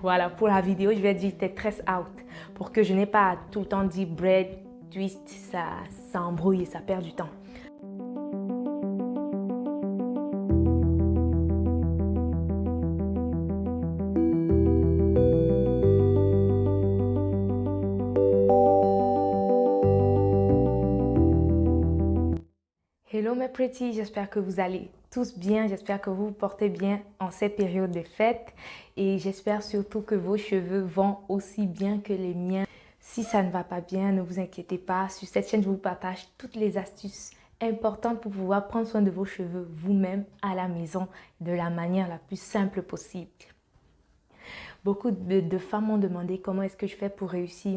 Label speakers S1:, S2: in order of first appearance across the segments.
S1: Voilà, pour la vidéo, je vais dire tes tresses out pour que je n'ai pas à tout le temps dire braid, twist, ça embrouille et ça perd du temps. Hello mes pretty, j'espère que vous allez tous bien, j'espère que vous vous portez bien en cette période de fête et j'espère surtout que vos cheveux vont aussi bien que les miens. Si ça ne va pas bien, ne vous inquiétez pas, sur cette chaîne je vous partage toutes les astuces importantes pour pouvoir prendre soin de vos cheveux vous-même à la maison de la manière la plus simple possible. Beaucoup de femmes m'ont demandé comment est-ce que je fais pour réussir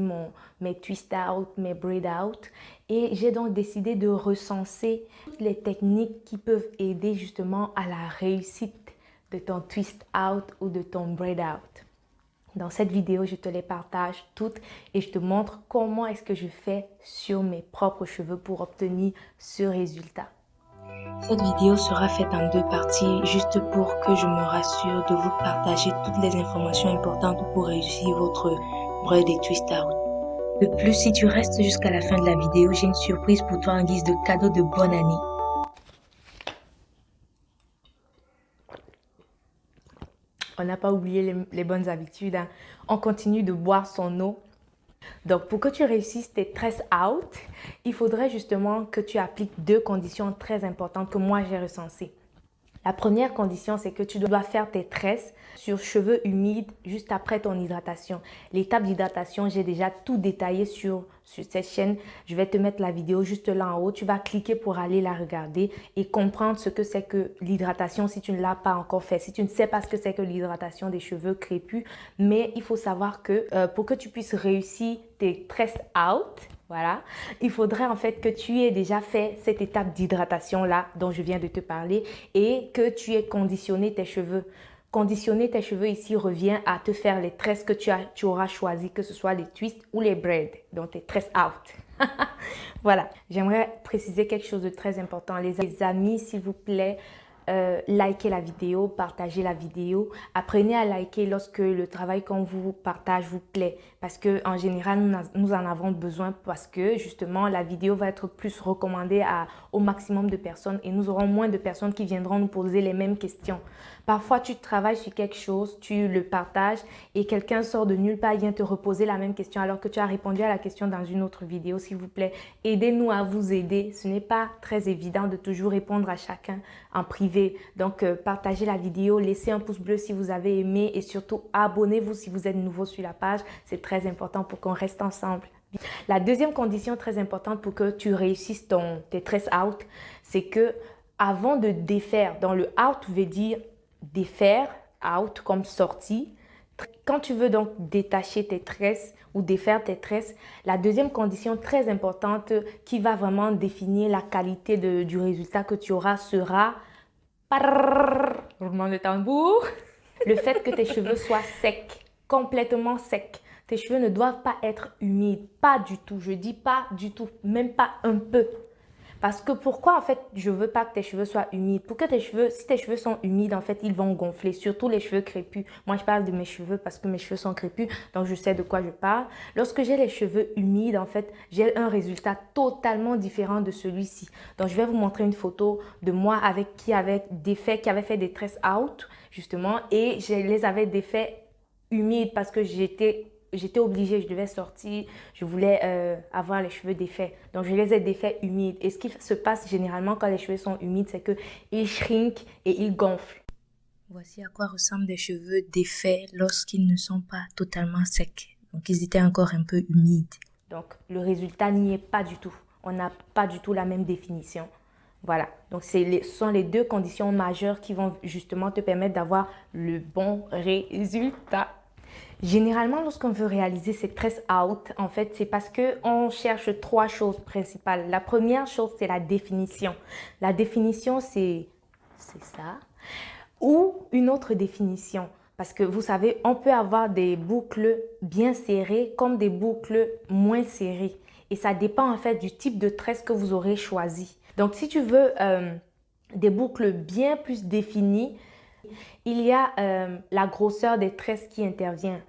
S1: mes twist out, mes braid out. Et j'ai donc décidé de recenser toutes les techniques qui peuvent aider justement à la réussite de ton twist out ou de ton braid out. Dans cette vidéo, je te les partage toutes et je te montre comment est-ce que je fais sur mes propres cheveux pour obtenir ce résultat. Cette vidéo sera faite en deux parties, juste pour que je me rassure de vous partager toutes les informations importantes pour réussir votre braid et twist out. De plus, si tu restes jusqu'à la fin de la vidéo, j'ai une surprise pour toi en guise de cadeau de bonne année. On n'a pas oublié les bonnes habitudes, hein. On continue de boire son eau. Donc, pour que tu réussisses tes tresses out, il faudrait justement que tu appliques deux conditions très importantes que moi j'ai recensées. La première condition, c'est que tu dois faire tes tresses sur cheveux humides juste après ton hydratation. L'étape d'hydratation, j'ai déjà tout détaillé sur cette chaîne. Je vais te mettre la vidéo juste là en haut. Tu vas cliquer pour aller la regarder et comprendre ce que c'est que l'hydratation si tu ne l'as pas encore fait. Si tu ne sais pas ce que c'est que l'hydratation des cheveux crépus, mais il faut savoir que pour que tu puisses réussir tes tresses out, voilà, il faudrait en fait que tu aies déjà fait cette étape d'hydratation là dont je viens de te parler et que tu aies conditionné tes cheveux. Conditionner tes cheveux ici revient à te faire les tresses que tu auras choisi, que ce soit les twists ou les braids, donc tes tresses out. Voilà, j'aimerais préciser quelque chose de très important. Les amis, s'il vous plaît, likez la vidéo, partagez la vidéo. Apprenez à liker lorsque le travail qu'on vous partage vous plaît. Parce qu'en général, nous en avons besoin parce que justement, la vidéo va être plus recommandée au maximum de personnes et nous aurons moins de personnes qui viendront nous poser les mêmes questions. Parfois, tu travailles sur quelque chose, tu le partages et quelqu'un sort de nulle part et vient te reposer la même question alors que tu as répondu à la question dans une autre vidéo. S'il vous plaît, aidez-nous à vous aider. Ce n'est pas très évident de toujours répondre à chacun en privé. Donc, partagez la vidéo, laissez un pouce bleu si vous avez aimé et surtout, abonnez-vous si vous êtes nouveau sur la page. C'est très important pour qu'on reste ensemble. La deuxième condition très importante pour que tu réussisses tes tresses out, c'est que avant de défaire, dans le out veut dire défaire, out comme sortie. Quand tu veux donc détacher tes tresses ou défaire tes tresses, la deuxième condition très importante qui va vraiment définir la qualité du résultat que tu auras sera roulement de tambour. Le fait que tes cheveux soient secs, complètement secs. Tes cheveux ne doivent pas être humides, pas du tout. Je dis pas du tout, même pas un peu. Parce que pourquoi en fait je veux pas que tes cheveux soient humides? Pour que si tes cheveux sont humides, en fait ils vont gonfler, surtout les cheveux crépus. Moi je parle de mes cheveux parce que mes cheveux sont crépus, donc je sais de quoi je parle. Lorsque j'ai les cheveux humides, en fait j'ai un résultat totalement différent de celui-ci. Donc je vais vous montrer une photo de moi qui avait fait des tresses out justement et je les avais défaits humides parce que j'étais obligée, je devais sortir, je voulais avoir les cheveux défaits. Donc, je les ai défaits humides. Et ce qui se passe généralement quand les cheveux sont humides, c'est qu'ils shrinkent et ils gonflent. Voici à quoi ressemblent des cheveux défaits lorsqu'ils ne sont pas totalement secs. Donc, ils étaient encore un peu humides. Donc, le résultat n'y est pas du tout. On n'a pas du tout la même définition. Voilà, donc ce sont les deux conditions majeures qui vont justement te permettre d'avoir le bon résultat. Généralement, lorsqu'on veut réaliser ces tresses out, en fait, c'est parce qu'on cherche trois choses principales. La première chose, c'est la définition. La définition, c'est ça. Ou une autre définition. Parce que vous savez, on peut avoir des boucles bien serrées comme des boucles moins serrées. Et ça dépend en fait du type de tresse que vous aurez choisi. Donc, si tu veux des boucles bien plus définies, Il y a la grosseur des tresses qui intervient.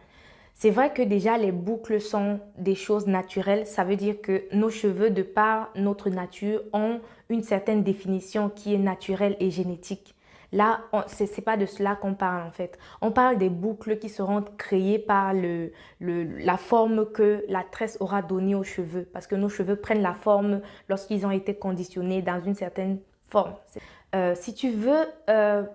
S1: C'est vrai que déjà les boucles sont des choses naturelles. Ça veut dire que nos cheveux, de par notre nature, ont une certaine définition qui est naturelle et génétique. Là, ce n'est pas de cela qu'on parle en fait. On parle des boucles qui seront créées par la forme que la tresse aura donnée aux cheveux. Parce que nos cheveux prennent la forme lorsqu'ils ont été conditionnés dans une certaine forme. Si tu veux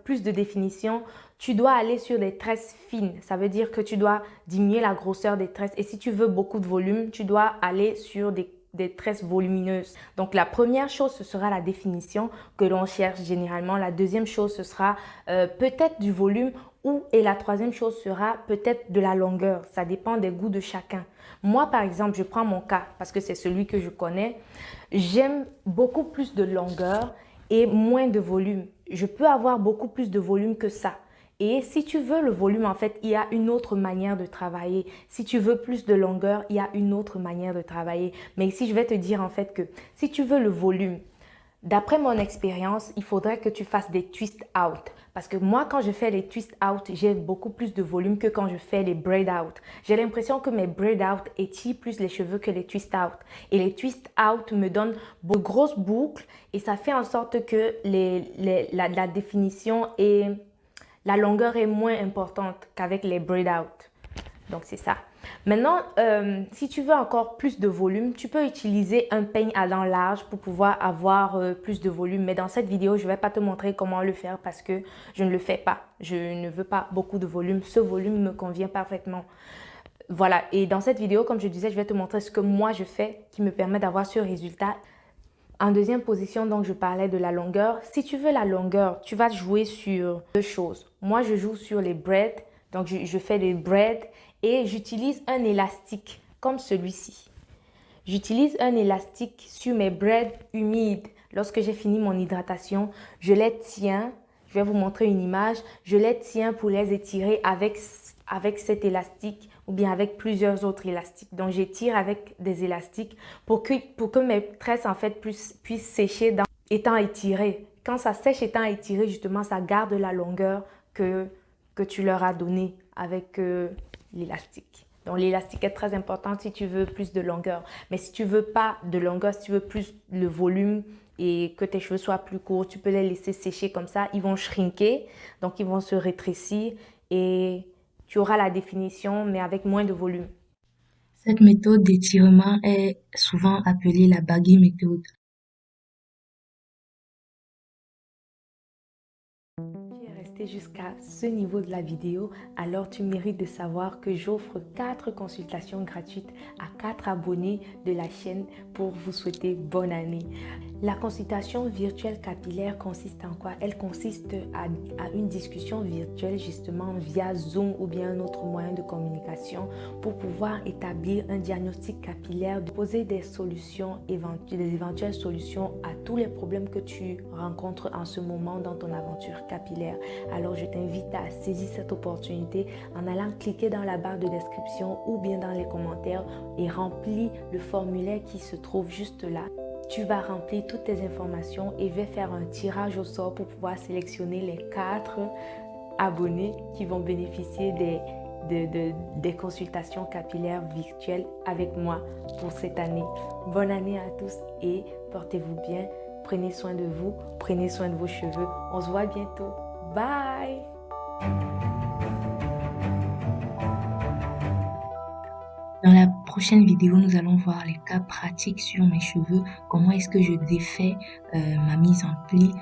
S1: plus de définition, tu dois aller sur des tresses fines. Ça veut dire que tu dois diminuer la grosseur des tresses. Et si tu veux beaucoup de volume, tu dois aller sur des tresses volumineuses. Donc la première chose, ce sera la définition que l'on cherche généralement. La deuxième chose, ce sera peut-être du volume et la troisième chose sera peut-être de la longueur. Ça dépend des goûts de chacun. Moi, par exemple, je prends mon cas parce que c'est celui que je connais. J'aime beaucoup plus de longueur et moins de volume. Je peux avoir beaucoup plus de volume que ça. Et si tu veux le volume, en fait, il y a une autre manière de travailler. Si tu veux plus de longueur, il y a une autre manière de travailler. Mais ici, je vais te dire en fait que si tu veux le volume, d'après mon expérience, il faudrait que tu fasses des twist out. Parce que moi, quand je fais les twist out, j'ai beaucoup plus de volume que quand je fais les braid out. J'ai l'impression que mes braid out étirent plus les cheveux que les twist out. Et les twist out me donnent de grosses boucles et ça fait en sorte que la définition et la longueur est moins importante qu'avec les braid out. Donc, c'est ça. Maintenant, si tu veux encore plus de volume, tu peux utiliser un peigne à dents larges pour pouvoir avoir plus de volume. Mais dans cette vidéo, je ne vais pas te montrer comment le faire parce que je ne le fais pas. Je ne veux pas beaucoup de volume. Ce volume me convient parfaitement. Voilà. Et dans cette vidéo, comme je disais, je vais te montrer ce que moi je fais qui me permet d'avoir ce résultat. En deuxième position, donc, je parlais de la longueur. Si tu veux la longueur, tu vas jouer sur deux choses. Moi, je joue sur les braids. Donc, je fais des braids et j'utilise un élastique comme celui-ci. J'utilise un élastique sur mes braids humides. Lorsque j'ai fini mon hydratation, je les tiens. Je vais vous montrer une image. Je les tiens pour les étirer avec cet élastique ou bien avec plusieurs autres élastiques. Donc, j'étire avec des élastiques pour que mes tresses en fait puissent sécher étant étirées. Quand ça sèche étant étiré, justement, ça garde la longueur que tu leur as donnée avec l'élastique. Donc, l'élastique est très important si tu veux plus de longueur. Mais si tu veux pas de longueur, si tu veux plus le volume et que tes cheveux soient plus courts, tu peux les laisser sécher comme ça. Ils vont shrinker, donc ils vont se rétrécir et tu auras la définition, mais avec moins de volume.
S2: Cette méthode d'étirement est souvent appelée la baggy méthode.
S1: Tu es resté jusqu'à ce niveau de la vidéo, alors tu mérites de savoir que j'offre 4 consultations gratuites à 4 abonnés de la chaîne pour vous souhaiter bonne année. La consultation virtuelle capillaire consiste en quoi? Elle consiste à une discussion virtuelle justement via Zoom ou bien un autre moyen de communication pour pouvoir établir un diagnostic capillaire, de poser des solutions, des éventuelles solutions à tous les problèmes que tu rencontres en ce moment dans ton aventure capillaire. Alors je t'invite à saisir cette opportunité en allant cliquer dans la barre de description ou bien dans les commentaires et remplir le formulaire qui se trouve juste là. Tu vas remplir toutes tes informations et je vais faire un tirage au sort pour pouvoir sélectionner les 4 abonnés qui vont bénéficier des consultations capillaires virtuelles avec moi pour cette année. Bonne année à tous et portez-vous bien. Prenez soin de vous, prenez soin de vos cheveux. On se voit bientôt. Bye!
S2: Dans la prochaine vidéo, nous allons voir les cas pratiques sur mes cheveux, comment est-ce que je défais ma mise en pli